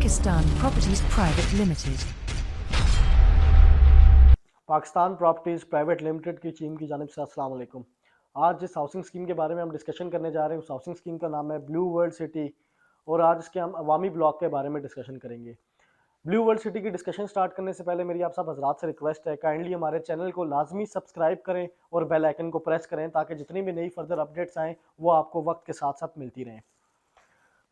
Pakistan Properties Private Limited. Pakistan properties private limited की team की जानिब से अस्सलाम वालेकुम। आज जिस हाउसिंग स्कीम के बारे में हम डिस्कशन करने जा रहे हैं उस हाउसिंग स्कीम का नाम है ब्लू वर्ल्ड सिटी और आज इसके हम अवामी ब्लॉक के बारे में डिस्कशन करेंगे। ब्लू वर्ल्ड सिटी की डिस्कशन स्टार्ट करने से पहले मेरी आप सब हजरात से रिक्वेस्ट है, काइंडली हमारे चैनल को लाजमी सब्सक्राइब करें और बेल आइकन को प्रेस करें ताकि जितनी भी नई फर्दर अपडेट्स आएँ वो आपको वक्त के साथ साथ मिलती रहें।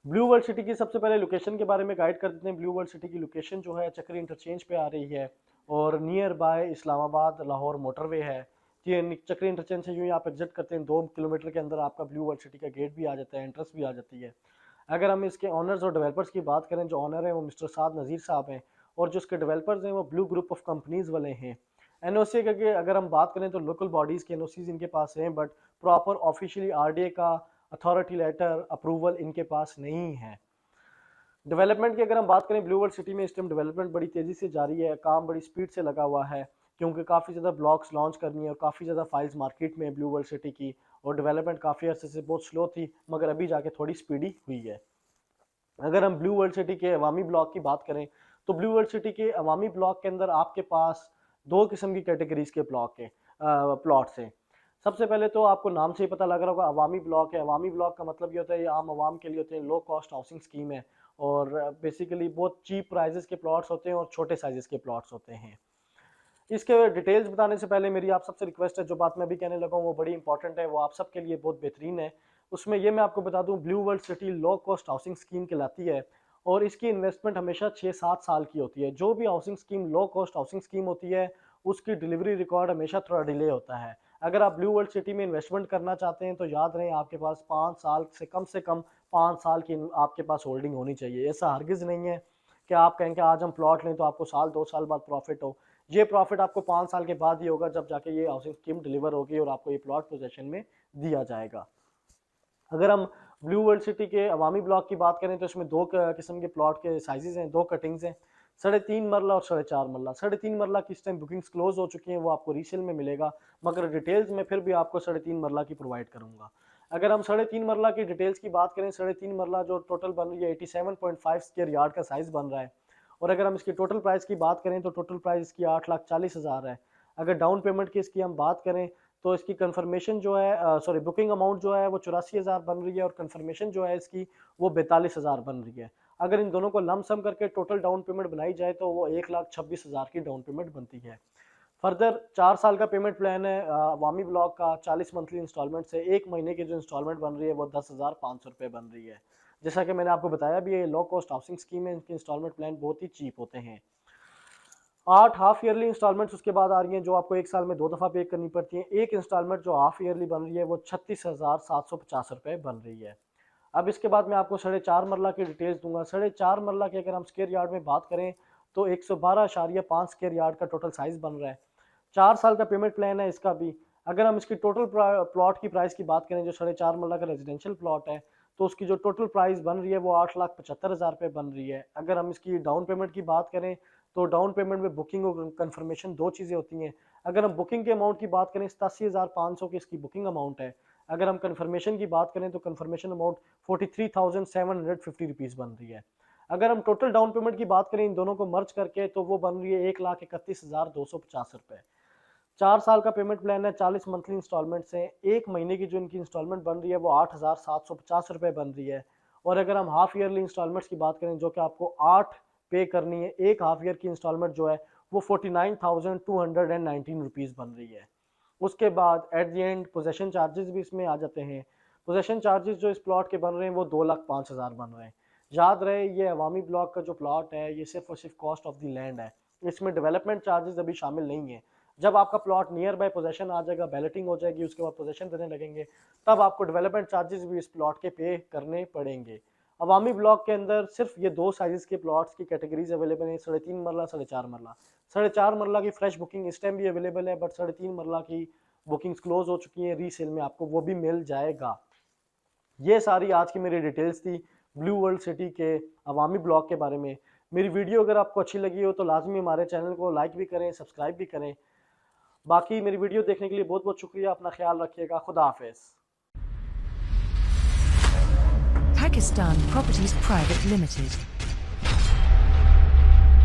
ब्लू वर्ल्ड सिटी की सबसे पहले लोकेशन के बारे में गाइड कर देते हैं। ब्लू वर्ल्ड सिटी की लोकेशन जो है चक्री इंटरचेंज पे आ रही है और near by Islamabad Lahore motorway है। ये चक्री इंटरचेंज से यूँ ही आप एग्जिट करते हैं 2 किलोमीटर के अंदर आपका ब्लू वर्ल्ड सिटी का गेट भी आ जाता है, एंट्रेंस भी आ जाती है। अगर हम इसके ऑनर्स और डेवलपर्स की बात करें, जो ऑनर है वो मिस्टर साद नज़ीर साहब हैं और जो इसके डेवलपर्स हैं वो ब्लू ग्रुप ऑफ कंपनीज़ वाले हैं। एनओसी के अगर हम बात करें तो लोकल बॉडीज़ के एनओसीज इनके पास हैं, बट प्रॉपर ऑफिशियली आरडीए का अथॉरिटी लेटर अप्रूवल इनके पास नहीं है। डेवलपमेंट की अगर हम बात करें, ब्लू वर्ल्ड सिटी में इस टाइम डेवलपमेंट बड़ी तेज़ी से जारी है, काम बड़ी स्पीड से लगा हुआ है क्योंकि काफ़ी ज़्यादा ब्लॉक्स लॉन्च करनी है और काफ़ी ज़्यादा फाइल्स मार्केट में ब्लू वर्ल्ड सिटी की, और डेवलपमेंट काफ़ी अर्से से बहुत स्लो थी मगर अभी जाके थोड़ी स्पीडी हुई है। अगर हम ब्लू वर्ल्ड सिटी के अवामी ब्लॉक की बात करें तो ब्लू वर्ल्ड सिटी के अवामी ब्लॉक के अंदर आपके पास 2 किस्म की कैटेगरीज के प्लॉट्स हैं। सबसे पहले तो आपको नाम से ही पता लग रहा होगा अवामी ब्लॉक है। अवामी ब्लॉक का मतलब ये होता है ये आम आवाम के लिए होते हैं, लो कॉस्ट हाउसिंग स्कीम है और बेसिकली बहुत चीप प्राइजेस के प्लॉट्स होते हैं और छोटे साइजेस के प्लॉट्स होते हैं। इसके डिटेल्स बताने से पहले मेरी आप सबसे रिक्वेस्ट है, जो बात मैं अभी कहने लगा हूँ वो बड़ी इंपॉर्टेंट है, वो आप सबके लिए बहुत बेहतरीन है। उसमें ये मैं आपको बता दूँ, blue world city low cost housing scheme कहलाती है और इसकी इन्वेस्टमेंट हमेशा 6-7 साल की होती है। जो भी housing scheme low cost housing scheme होती है उसकी डिलीवरी रिकॉर्ड हमेशा थोड़ा डिले होता है। अगर आप ब्लू वर्ल्ड सिटी में इन्वेस्टमेंट करना चाहते हैं तो याद रहे आपके पास 5 साल से कम 5 साल की आपके पास होल्डिंग होनी चाहिए। ऐसा हरगिज़ नहीं है कि आप कहें कि आज हम प्लॉट लें तो आपको साल 2 साल बाद प्रॉफिट हो। ये प्रॉफिट आपको 5 साल के बाद ही होगा जब जाके ये हाउसिंग स्कीम डिलीवर होगी और आपको ये प्लॉट पोजेशन में दिया जाएगा। अगर हम ब्लू वर्ल्ड सिटी के अवामी ब्लॉक की बात करें तो इसमें 2 किस्म के प्लॉट के साइजेस हैं, 2 कटिंग्स हैं, 3.5 मरला और 4.5 मरला। 3.5 मरला की इस टाइम बुकिंग्स क्लोज हो चुकी हैं, वो आपको रीसेल में मिलेगा मगर डिटेल्स में फिर भी आपको 3.5 मरला की प्रोवाइड करूंगा। अगर हम 3.5 मरला की डिटेल्स की बात करें, 3.5 मरला जो टोटल बन रही है 87.5 स्क्वायर यार्ड का साइज बन रहा है और अगर हम इसकी टोटल प्राइस की बात करें तो टोटल प्राइस इसकी 8,40,000 है। अगर डाउन पेमेंट की इसकी हम बात करें तो इसकी कंफर्मेशन जो है बुकिंग अमाउंट जो है वो 84,000 बन रही है और कंफर्मेशन जो है इसकी वो 42,000 बन रही है। अगर इन दोनों को लम सम करके टोटल डाउन पेमेंट बनाई जाए तो वो 1,26,000 की डाउन पेमेंट बनती है। फर्दर 4 साल का पेमेंट प्लान है अवामी ब्लॉक का, 40 मंथली इंस्टॉलमेंट से 1 महीने की जो इंस्टॉलमेंट बन रही है वो 10,500 रुपये बन रही है। जैसा कि मैंने आपको बताया भी है, लो कॉस्ट हाउसिंग स्कीम है, इनके इंस्टॉलमेंट प्लान बहुत ही चीप होते हैं। 8 हाफ ईयरली इंस्टॉलमेंट्स उसके बाद आ रही हैं जो आपको 1 साल में 2 दफ़ा पे करनी पड़ती हैं। एक इंस्टॉलमेंट जो हाफ ईयरली बन रही है वो 36,750 रुपये बन रही है। अब इसके बाद मैं आपको 4.5 मरला की डिटेल्स दूंगा। 4.5 मरला की अगर हम स्क्वायर यार्ड में बात करें तो 112.5 स्क्वायर यार्ड का टोटल साइज बन रहा है। 4 साल का पेमेंट प्लान है इसका भी। अगर हम इसकी टोटल प्लॉट की प्राइस की बात करें, जो 4.5 मरला का रेजिडेंशियल प्लॉट है, तो उसकी जो टोटल प्राइस बन रही है वो 8,75,000 रुपये बन रही है। अगर हम इसकी डाउन पेमेंट की बात करें तो डाउन पेमेंट में बुकिंग और कंफर्मेशन 2 चीज़ें होती हैं। अगर हम बुकिंग के अमाउंट की बात करें 87,500 की इसकी बुकिंग अमाउंट है। अगर हम कंफर्मेशन की बात करें तो कंफर्मेशन अमाउंट 43,750 रुपीज़ बन रही है। अगर हम टोटल डाउन पेमेंट की बात करें इन दोनों को मर्ज करके तो वो बन रही है 1,31,250 रुपये। 4 साल का पेमेंट प्लान है, 40 मंथली इंस्टॉलमेंट से 1 महीने की जो इनकी इंस्टॉलमेंट बन रही है वो 8,750 रुपये बन रही है। और अगर हम हाफ ईयरली इंस्टॉलमेंट्स की बात करें जो कि आपको 8 पे करनी है, एक हाफ ईयर की इंस्टॉलमेंट जो है वो 49,219 रुपीज़ बन रही है। उसके बाद at the end possession charges भी इसमें आ जाते हैं। पोजेशन चार्जेस जो इस प्लॉट के बन रहे हैं वो 2,05,000 बन रहे हैं। याद रहे ये अवामी ब्लॉक का जो प्लॉट है ये सिर्फ और सिर्फ कॉस्ट ऑफ द लैंड है, इसमें डेवलपमेंट चार्जेस अभी शामिल नहीं है। जब आपका प्लॉट नियर बाय पोजेशन आ जाएगा, बैलेटिंग हो जाएगी, उसके बाद पोजेशन देने लगेंगे, तब आपको डेवलपमेंट चार्जेस भी इस प्लॉट के पे करने पड़ेंगे। अवामी ब्लॉक के अंदर सिर्फ ये 2 साइजेस के प्लॉट्स की कैटेगरीज अवेलेबल हैं, 3.5 मरला, 4.5 मरला। 4.5 मरला की फ्रेश बुकिंग इस टाइम भी अवेलेबल है, बट 3.5 मरला की बुकिंग्स क्लोज हो चुकी हैं, रीसेल में आपको वो भी मिल जाएगा। ये सारी आज की मेरी डिटेल्स थी ब्लू वर्ल्ड सिटी के अवामी ब्लॉक के बारे में। मेरी वीडियो अगर आपको अच्छी लगी हो तो लाजमी हमारे चैनल को लाइक भी करें, सब्सक्राइब भी करें। बाकी मेरी वीडियो देखने के लिए बहुत बहुत शुक्रिया। अपना ख्याल रखिएगा। खुदा हाफिज़। Pakistan Properties Private Limited.